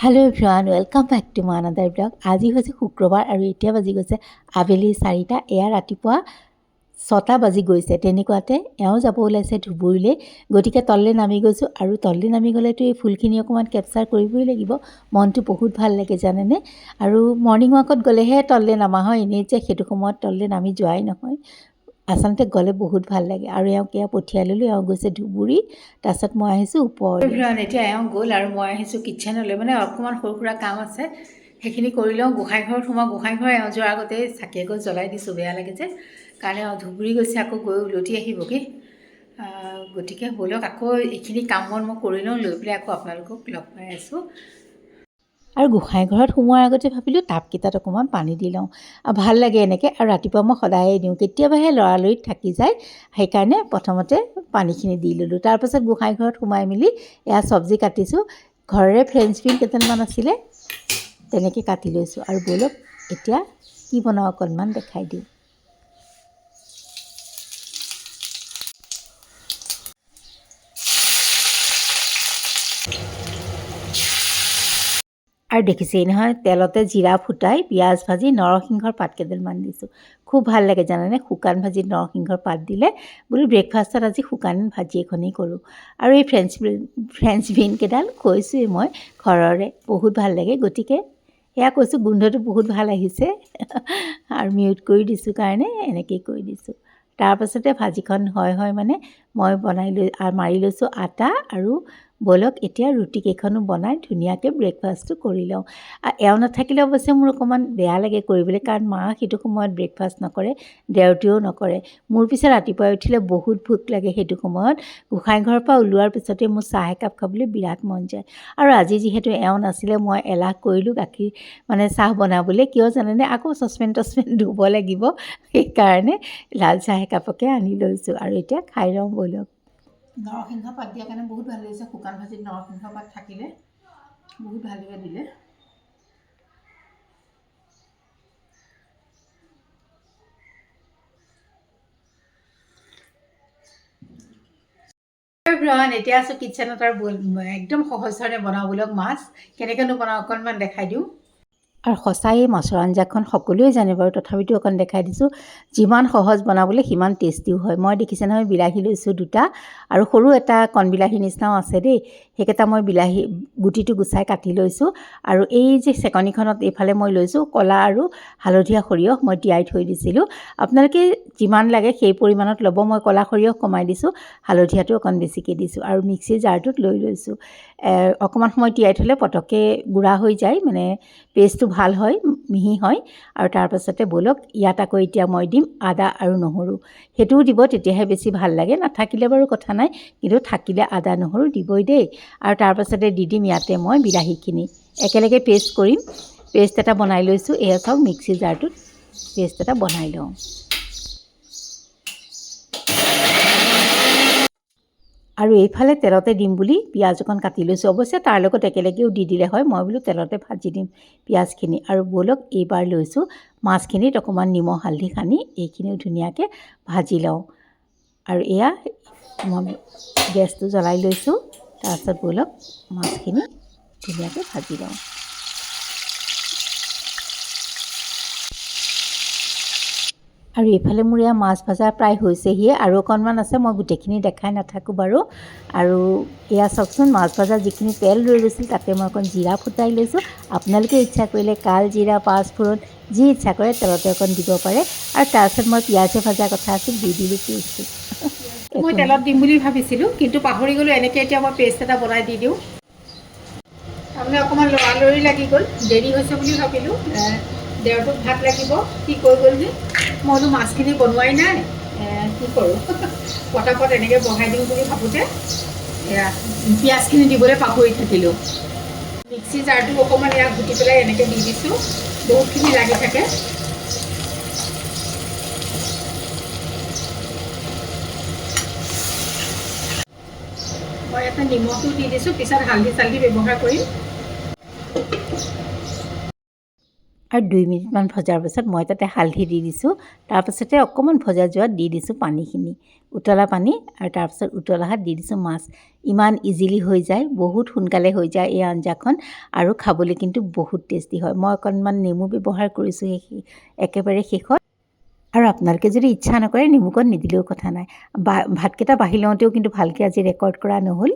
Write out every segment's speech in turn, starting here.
Hello everyone welcome back to my another blog. आज হৈছে শুক্ৰবাৰ আৰু এতিয়া বাজি গৈছে আবেলি 4টা। এয়া ৰাতিপুৱা 6টা বাজি গৈছে। তেনেকুৱাতে এওঁ যাব ওলাইছে ধুবুৰীলৈ। গতিকে তললৈ নামি গৈছোঁ আৰু তললৈ নামি গ'লেতো এই ফুলখিনি অকণমান কেপচাৰ কৰিবই লাগিব। মনটো বহুত ভাল লাগে জানেনে। আৰু মৰ্ণিং ৱাকত গ'লেহে তললৈ নামা হয়, এনেই যে সেইটো সময়ত তললৈ নামি যোৱাই নহয়। আচলতে গ'লে বহুত ভাল লাগে। আৰু এওঁক এয়া পঠিয়াই ল'লোঁ, এওঁ গৈছে ধুবুৰী। তাৰপিছত মই আহিছোঁ ওপৰলৈ। এতিয়া এওঁ গ'ল আৰু মই আহিছোঁ কিটচেনলৈ। মানে অকণমান সৰু সুৰা কাম আছে, সেইখিনি কৰি লওঁ। গোঁসাই ঘৰত সোমাওঁ। গোঁসাই ঘৰ এওঁ যোৱাৰ আগতেই চাকি এগছ জ্বলাই দিছোঁ, বেয়া লাগে যে। কাৰণে ধুবুৰী গৈছে, আকৌ গৈ উলটি আহিবগৈ। গতিকে ব'লক আকৌ এইখিনি কাম বন মই কৰি লওঁ, লৈ পেলাই আকৌ আপোনালোকক লগ পাই আছোঁ। আৰু গোঁসাই ঘৰত সোমোৱাৰ আগতে ভাবিলোঁ টাবকেইটাত অকণমান পানী দি লওঁ, ভাল লাগে এনেকৈ। আৰু ৰাতিপুৱা মই সদায়ে দিওঁ, কেতিয়াবাহে লৰালৰিত থাকি যায়, সেইকাৰণে প্ৰথমতে পানীখিনি দি ল'লোঁ। তাৰপাছত গোঁসাই ঘৰত সোমাই মেলি এয়া চব্জি কাটিছোঁ। ঘৰৰে ফ্ৰেঞ্চ বিন কেইটামান আছিলে, তেনেকৈ কাটি লৈছোঁ। আৰু ব'লক এতিয়া কি বনাওঁ অকণমান দেখাই দিওঁ। আৰু দেখিছেই নহয়, তেলতে জিৰা ফুটাই পিঁয়াজ ভাজি নৰসিংহৰ পাত কেইডালমান দিছোঁ। খুব ভাল লাগে জানেনে, শুকান ভাজিত নৰসিংহৰ পাত দিলে। বোলো ব্ৰেকফাষ্টত আজি শুকান ভাজি এখনেই কৰোঁ। আৰু এই ফ্ৰেঞ্চ বিন কেইডাল কৈছোঁৱেই মই ঘৰৰে, বহুত ভাল লাগে। গতিকে এয়া কৈছোঁ, গোন্ধটো বহুত ভাল আহিছে আৰু মিউট কৰি দিছোঁ কাৰণে এনেকৈয়ে কৰি দিছোঁ। তাৰপাছতে ভাজিখন হয় মানে মই মাৰি লৈছোঁ আটা। আৰু ব'লক এতিয়া ৰুটি কেইখনো বনাই ধুনীয়াকৈ ব্ৰেকফাষ্টটো কৰি লওঁ। এওঁ নাথাকিলে অৱশ্যে মোৰ অকণমান বেয়া লাগে কৰিবলৈ, কাৰণ মা সেইটো সময়ত ব্ৰেকফাষ্ট নকৰে, দেওৰটিও নকৰে। মোৰ পিছে ৰাতিপুৱাই উঠিলে বহুত ভোক লাগে। সেইটো সময়ত গোঁসাই ঘৰৰ পৰা ওলোৱাৰ পিছতে মোৰ চাহ একাপ খাবলৈ বিৰাট মন যায়। আৰু আজি যিহেতু এওঁ নাছিলে, মই এলাহ কৰিলোঁ চাহ বনাবলৈ। কিয় জানেনে, আকৌ চচপেন ধুব লাগিব, সেইকাৰণে লাল চাহ একাপকে আনি লৈছোঁ। আৰু এতিয়া খাই লওঁ ব'লক। নৰসিংহ পাত দিয়াৰ কাৰণে বহুত ভাল লাগিছে। শুকান ভাজিত নৰসিংহ পাত থাকিলে বহুত ভাল লাগে দিলে। এতিয়া আছোঁ কিটচেনত আৰু একদম সহজ ধৰণে বনাওঁ ব'লক মাছ। কেনেকৈনো বনাওঁ অকণমান দেখাই দিওঁ। আৰু সঁচাই এই মাছৰ আঞ্জাখন সকলোৱে জানে বাৰু, তথাপিতো অকণ দেখাই দিছোঁ। যিমান সহজ বনাবলৈ সিমান টেষ্টিও হয়। মই দেখিছে নহয়, বিলাহী লৈছোঁ 2টা, আৰু সৰু এটা কণবিলাহীৰ নিচিনাও আছে দেই। সেইকেইটা মই বিলাহী গুটিটো গুচাই কাটি লৈছোঁ। আৰু এই যে চেকনিখনত এইফালে মই লৈছোঁ ক'লা আৰু হালধীয়া সৰিয়হ, মই তিয়াই থৈ দিছিলোঁ। আপোনালোকে যিমান লাগে সেই পৰিমাণত ল'ব। মই ক'লা সৰিয়হ কমাই দিছোঁ, হালধীয়াটো অকণ বেছিকৈ দিছোঁ। আৰু মিক্সিৰ জাৰটোত লৈ লৈছোঁ। অকণমান সময় তিয়াই থ'লে পটককৈ গুড়া হৈ যায়, মানে পেষ্টটো ভাল হয়, মিহি হয়। আৰু তাৰপাছতে ব'লক ইয়াত আকৌ এতিয়া মই দিম আদা আৰু নহৰু। সেইটোও দিব, তেতিয়াহে বেছি ভাল লাগে। নাথাকিলে বাৰু কথা নাই, কিন্তু থাকিলে আদা নহৰু দিবই দেই। আৰু তাৰপাছতে দি দিম ইয়াতে মই বিলাহীখিনি একেলগে পেষ্ট কৰিম। পেষ্ট এটা বনাই লৈছোঁ। এয়া চাওক, মিক্সিৰ জাৰটোত পেষ্ট এটা বনাই লওঁ। আৰু এইফালে তেলতে দিম বুলি পিঁয়াজ অকণ কাটি লৈছোঁ। অৱশ্যে তাৰ লগত একেলগেও দি দিলে হয়, মই বোলো তেলতে ভাজি দিম পিঁয়াজখিনি। আৰু ব'লক এইবাৰ লৈছোঁ মাছখিনিত অকণমান নিমখ হালধি সানি এইখিনিও ধুনীয়াকৈ ভাজি লওঁ। আৰু এয়া মই গেছটো জ্বলাই লৈছোঁ। তাৰপিছত ব'লক মাছখিনি ধুনীয়াকৈ ভাজি লওঁ। আৰু এইফালে মোৰ এয়া মাছ ভজা প্ৰায় হৈছেহিয়ে, আৰু অকণমান আছে, মই গোটেইখিনি দেখাই নাথাকোঁ বাৰু। আৰু এয়া চাওকচোন, মাছ ভজা যিখিনি তেল ৰৈ গৈছিল তাতে মই অকণ জিৰা ফুটাই লৈছোঁ। আপোনালোকে ইচ্ছা কৰিলে কাল জিৰা, পাঁচফোৰণ যি ইচ্ছা কৰে তেলতে অকণ দিব পাৰে। আৰু তাৰপিছত মই পিঁয়াজে ভজা কথা আছিল, দি দিলোঁ পেষ্টটো। মই তেলত দিম বুলি ভাবিছিলোঁ, কিন্তু পাহৰি গ'লোঁ। এনেকৈ এতিয়া মই পেষ্ট এটা বনাই দি দিওঁ। তাৰমানে অকণমান লৰালৰি লাগি গ'ল, দেৰি হৈছে বুলি ভাবিলোঁ। দেওৰটোক ভাত লাগিব, কি কৈ গ'লহি। মই বোলো মাছখিনি বনোৱাই নাই, কি কৰোঁ, পটাপট এনেকৈ বহাই দিওঁ বুলি ভাবোঁতে এয়া পিঁয়াজখিনি দিবলৈ পাহৰি থাকিলোঁ। মিক্সি জাৰটো অকণমান এয়া ঘুটি পেলাই এনেকৈ দি দিছোঁ, বহুতখিনি লাগি থাকে। মই এটা নিমখো দি দিছোঁ, পিছত হালধি চালধি ব্যৱহাৰ কৰিম। আৰু 2 মিনিটমান ভজাৰ পাছত মই তাতে হালধি দি দিছোঁ। তাৰপাছতে অকণমান ভজা যোৱাত দি দিছোঁ পানীখিনি, উতলা পানী, আৰু তাৰপাছত উতলা হাত দি দিছোঁ মাছ। ইমান ইজিলি হৈ যায়, বহুত সোনকালে হৈ যায় এই আঞ্জাখন, আৰু খাবলৈ কিন্তু বহুত টেষ্টি হয়। মই অকণমান নেমু ব্যৱহাৰ কৰিছোঁ একেবাৰে শেষত। আৰু আপোনালোকে যদি ইচ্ছা নকৰে নেমুকণ নিদিলেও কথা নাই। ভাতকেইটা বাঢ়ি লওঁতেও কিন্তু ভালকৈ আজি ৰেকৰ্ড কৰা নহ'ল,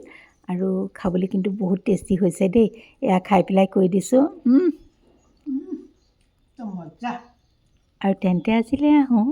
আৰু খাবলৈ কিন্তু বহুত টেষ্টি হৈছে দেই। এয়া খাই পেলাই কৈ দিছোঁ মজা। আৰু তেন্তে আজিলৈ আহোঁ।